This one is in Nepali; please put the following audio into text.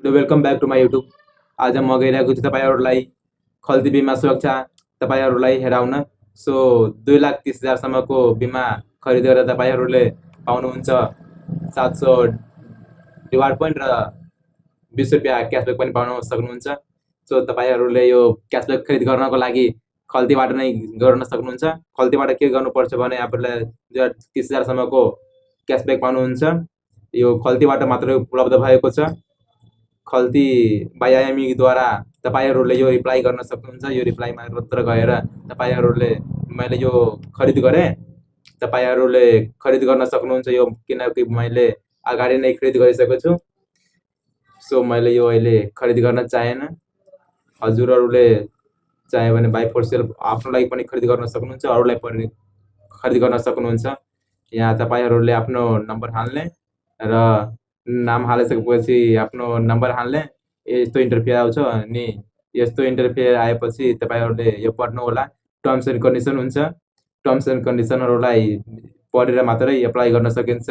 Welcome back to my YouTube. आज म गइरहेको छु तपाईँहरूलाई खल्ती बिमा सुरक्षा तपाईँहरूलाई हेराउन। सो 2,30,000 बिमा खरिद गरेर तपाईँहरूले पाउनुहुन्छ 700 रिवार्ड पोइन्ट र 20 रुपियाँ क्यासब्याक पनि पाउन सक्नुहुन्छ। सो तपाईँहरूले यो क्यासब्याक खरिद गर्नको लागि खल्तीबाट नै गर्न सक्नुहुन्छ। खल्तीबाट के गर्नुपर्छ भने आफूलाई 2,30,000 क्यासब्याक पाउनुहुन्छ। यो खल्तीबाट मात्रै उपलब्ध भएको छ। खल्ती बायामीद्वारा तपाईँहरूले यो रिप्लाई गर्न सक्नुहुन्छ। यो रिप्लाईमा मात्र गएर तपाईँहरूले मैले यो खरिद गरेँ तपाईँहरूले खरिद गर्न सक्नुहुन्छ यो, किनकि मैले अगाडि नै खरिद गरिसकेको छु। सो मैले यो अहिले खरिद गर्न चाहेन। हजुरहरूले चाह्यो भने बाई फर सेल्फ आफ्नो लागि पनि खरिद गर्न सक्नुहुन्छ, अरूलाई पनि खरिद गर्न सक्नुहुन्छ। यहाँ तपाईँहरूले आफ्नो नम्बर हाल्ने र नाम हालिसकेपछि आफ्नो नम्बर हाल्ने। यस्तो इन्टरफेयर आउँछ अनि यस्तो इन्टरफेयर आएपछि तपाईँहरूले यो पढ्नु होला। टर्म्स एन्ड कन्डिसन हुन्छ। टर्म्स एन्ड कन्डिसनहरूलाई पढेर मात्रै एप्लाई गर्न सकिन्छ।